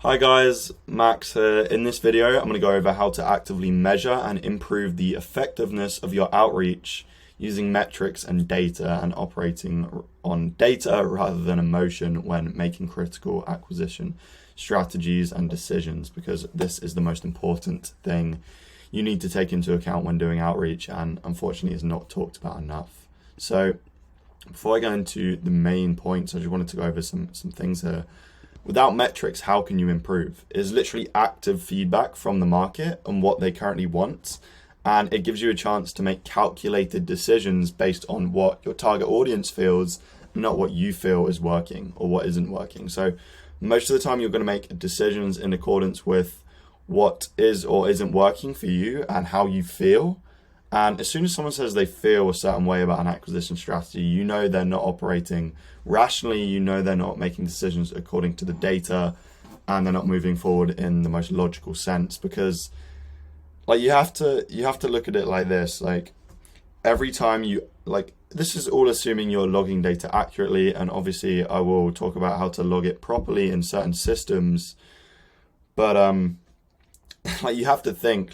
Hi guys, Max here. In this video, I'm going to go over how to actively measure and improve the effectiveness of your outreach using metrics and data and operating on data rather than emotion when making critical acquisition strategies and decisions, because this is the most important thing you need to take into account when doing outreach and unfortunately is not talked about enough. So before I go into the main points, I just wanted to go over some things here. Without metrics, how can you improve? It is literally active feedback from the market on what they currently want. And it gives you a chance to make calculated decisions based on what your target audience feels, not what you feel is working or what isn't working. So most of the time you're going to make decisions in accordance with what is or isn't working for you and how you feel. And as soon as someone says they feel a certain way about an acquisition strategy, you know they're not operating rationally, you know they're not making decisions according to the data, and they're not moving forward in the most logical sense. Because you have to look at it like this. Like every time this is all assuming you're logging data accurately, and obviously I will talk about how to log it properly in certain systems. But you have to think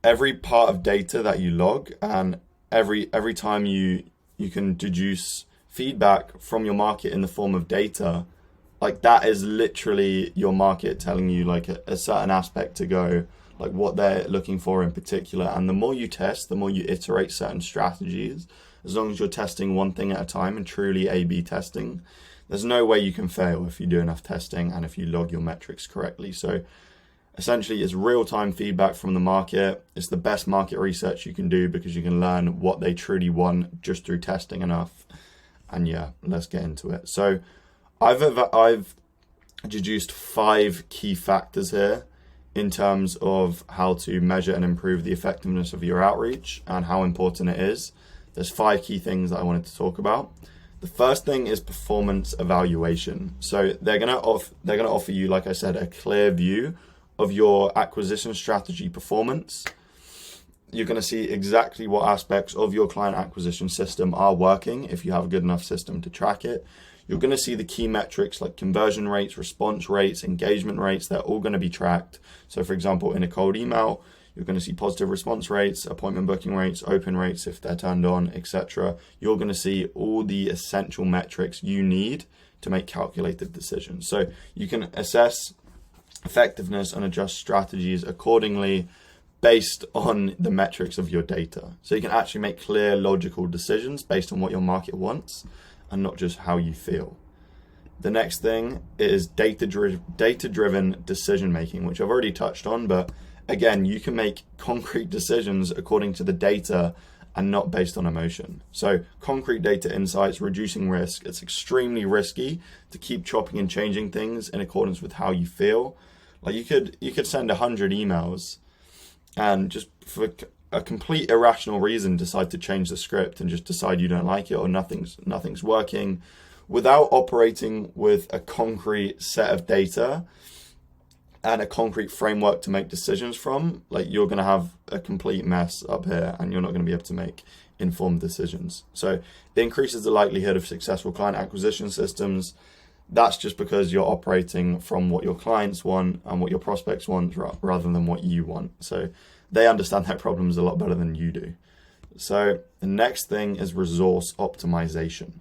every part of data that you log, and every time you can deduce feedback from your market in the form of data, that is literally your market telling you a certain aspect to go, what they're looking for in particular. And the more you test, the more you iterate certain strategies. As long as you're testing one thing at a time and truly A/B testing, there's no way you can fail if you do enough testing and if you log your metrics correctly. So essentially, it's real-time feedback from the market. It's the best market research you can do because you can learn what they truly want just through testing enough. And yeah, let's get into it. So I've deduced 5 key factors here in terms of how to measure and improve the effectiveness of your outreach and how important it is. There's 5 key things that I wanted to talk about. The first thing is performance evaluation. So they're gonna offer you, like I said, a clear view of your acquisition strategy performance. You're going to see exactly what aspects of your client acquisition system are working if you have a good enough system to track it. You're going to see the key metrics like conversion rates, response rates, engagement rates. They're all going to be tracked. So for example, in a cold email, you're going to see positive response rates, appointment booking rates, open rates if they're turned on, etc. You're going to see all the essential metrics you need to make calculated decisions. So you can assess effectiveness and adjust strategies accordingly based on the metrics of your data. So you can actually make clear, logical decisions based on what your market wants and not just how you feel. The next thing is data-driven decision making, which I've already touched on, but again, you can make concrete decisions according to the data and not based on emotion. So concrete data insights, reducing risk. It's extremely risky to keep chopping and changing things in accordance with how you feel. You could send 100 emails and just for a complete irrational reason decide to change the script and just decide you don't like it or nothing's working without operating with a concrete set of data and a concrete framework to make decisions from. You're going to have a complete mess up here and you're not going to be able to make informed decisions. So it increases the likelihood of successful client acquisition systems. That's just because you're operating from what your clients want and what your prospects want rather than what you want. So they understand their problems a lot better than you do. So the next thing is resource optimization.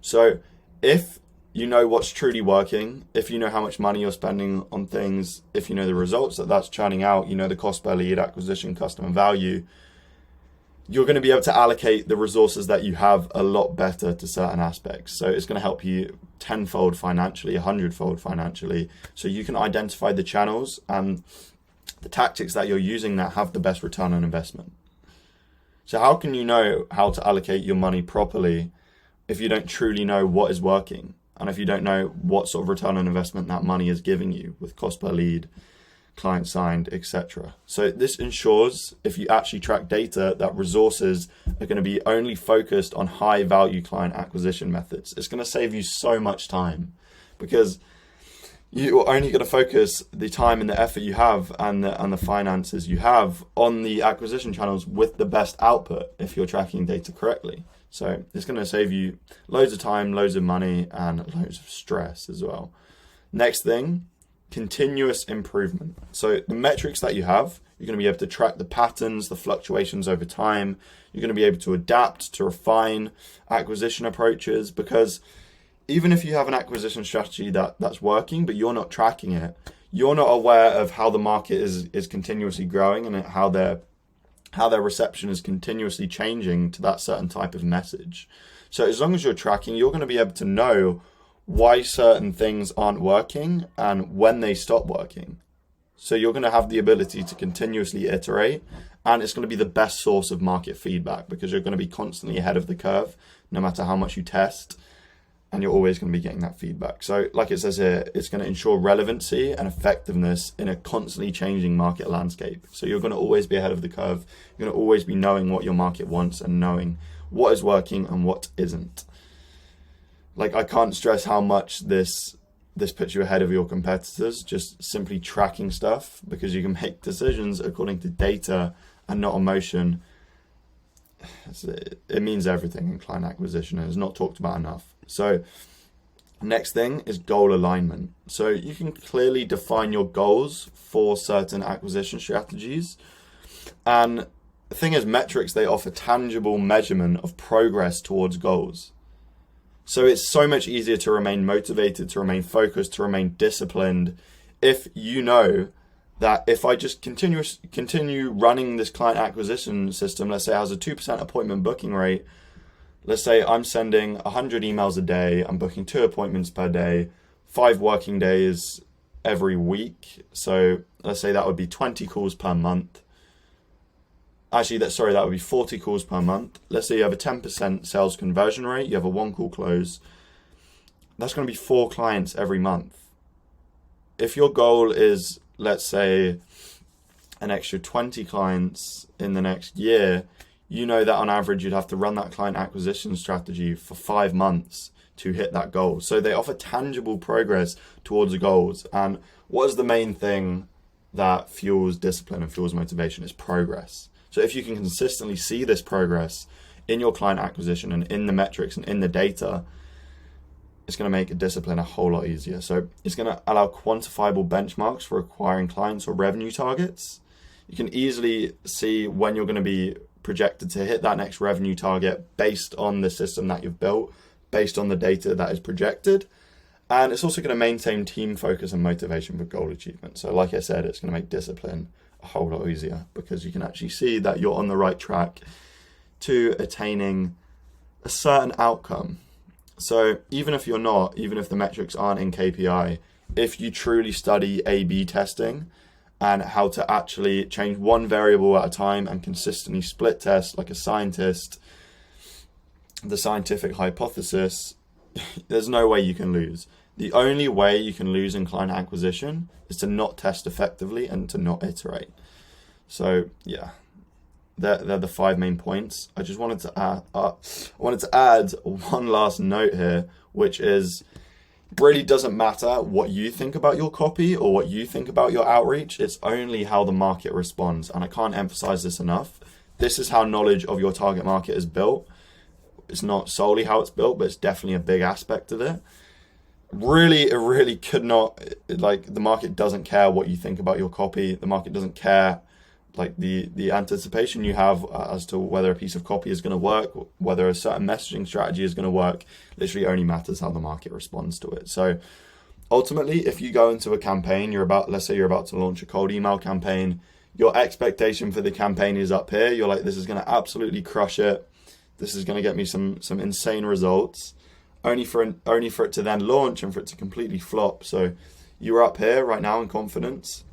So if you know what's truly working, if you know how much money you're spending on things, if you know the results that's churning out, you know the cost per lead, acquisition, customer value, you're going to be able to allocate the resources that you have a lot better to certain aspects. So it's going to help you 10-fold financially, 100-fold financially. So you can identify the channels and the tactics that you're using that have the best return on investment. So how can you know how to allocate your money properly if you don't truly know what is working? And if you don't know what sort of return on investment that money is giving you with cost per lead, client signed, etc. So this ensures, if you actually track data, that resources are going to be only focused on high value client acquisition methods. It's going to save you so much time because you're only going to focus the time and the effort you have and the finances you have on the acquisition channels with the best output if you're tracking data correctly. So it's going to save you loads of time, loads of money, and loads of stress as well. Next thing continuous improvement. So the metrics that you have, you're going to be able to track the patterns, the fluctuations over time. You're going to be able to adapt, to refine acquisition approaches, because even if you have an acquisition strategy that's working, but you're not tracking it, you're not aware of how the market is continuously growing and how their reception is continuously changing to that certain type of message. So as long as you're tracking, you're going to be able to know why certain things aren't working and when they stop working. So you're going to have the ability to continuously iterate, and it's going to be the best source of market feedback because you're going to be constantly ahead of the curve no matter how much you test, and you're always going to be getting that feedback. So like it says here, it's going to ensure relevancy and effectiveness in a constantly changing market landscape. So you're going to always be ahead of the curve. You're going to always be knowing what your market wants and knowing what is working and what isn't. Like, I can't stress how much this puts you ahead of your competitors, just simply tracking stuff, because you can make decisions according to data and not emotion. It means everything in client acquisition, and it's not talked about enough. So next thing is goal alignment. So you can clearly define your goals for certain acquisition strategies. And the thing is, metrics, they offer tangible measurement of progress towards goals. So it's so much easier to remain motivated, to remain focused, to remain disciplined if you know that if I just continue running this client acquisition system, let's say it has a 2% appointment booking rate. Let's say I'm sending 100 emails a day, I'm booking 2 appointments per day, 5 working days every week. So let's say that would be 20 calls per month. Actually, that would be 40 calls per month. Let's say you have a 10% sales conversion rate, you have a 1 call close. That's going to be 4 clients every month. If your goal is, let's say, an extra 20 clients in the next year, you know that on average you'd have to run that client acquisition strategy for 5 months to hit that goal. So they offer tangible progress towards the goals. And what is the main thing that fuels discipline and fuels motivation? Is progress. So if you can consistently see this progress in your client acquisition and in the metrics and in the data, it's going to make a discipline a whole lot easier. So it's going to allow quantifiable benchmarks for acquiring clients or revenue targets. You can easily see when you're going to be projected to hit that next revenue target based on the system that you've built, based on the data that is projected. And it's also going to maintain team focus and motivation for goal achievement. So like I said, it's going to make discipline a whole lot easier because you can actually see that you're on the right track to attaining a certain outcome. So even if you're not, even if the metrics aren't in KPI, if you truly study A/B testing and how to actually change one variable at a time and consistently split test like a scientist, the scientific hypothesis, there's no way you can lose. The only way you can lose in client acquisition is to not test effectively and to not iterate. So yeah, they're the 5 main points. I just wanted to add one last note here, which is, really doesn't matter what you think about your copy or what you think about your outreach. It's only how the market responds. And I can't emphasize this enough. This is how knowledge of your target market is built. It's not solely how it's built, but it's definitely a big aspect of it. It really could not, like, the market doesn't care what you think about your copy. The market doesn't care, like, the anticipation you have as to whether a piece of copy is going to work, whether a certain messaging strategy is going to work. Literally only matters how the market responds to it. So ultimately, if you go into a campaign, let's say you're about to launch a cold email campaign, your expectation for the campaign is up here. You're like, this is going to absolutely crush it. This is going to get me some insane results. Only for it to then launch and for it to completely flop. So you're up here right now in confidence.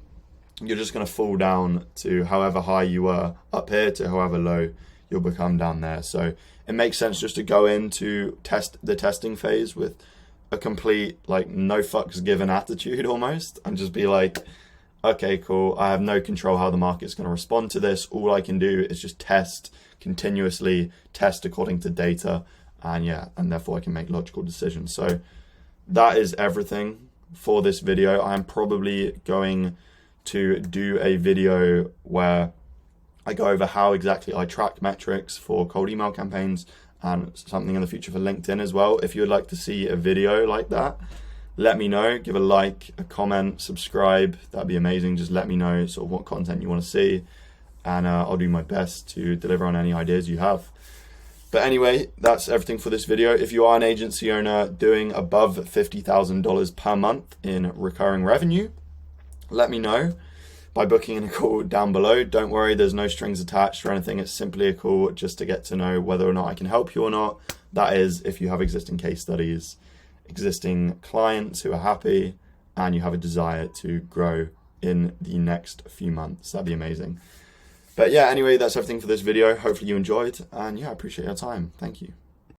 You're just going to fall down to however high you were up here to however low you'll become down there. So it makes sense just to go into the testing phase with a complete, like, no fucks given attitude almost, and just be like, okay, cool. I have no control how the market's going to respond to this. All I can do is just test continuously, test according to data. And therefore I can make logical decisions. So that is everything for this video. I'm probably going to do a video where I go over how exactly I track metrics for cold email campaigns, and something in the future for LinkedIn as well. If you would like to see a video like that, let me know. Give a like, a comment, subscribe. That'd be amazing. Just let me know sort of what content you want to see, and I'll do my best to deliver on any ideas you have. But anyway, that's everything for this video. If you are an agency owner doing above $50,000 per month in recurring revenue, let me know by booking in a call down below. Don't worry, there's no strings attached or anything. It's simply a call just to get to know whether or not I can help you or not. That is, if you have existing case studies, existing clients who are happy, and you have a desire to grow in the next few months. That'd be amazing. But yeah, anyway, that's everything for this video. Hopefully you enjoyed, and yeah, I appreciate your time. Thank you.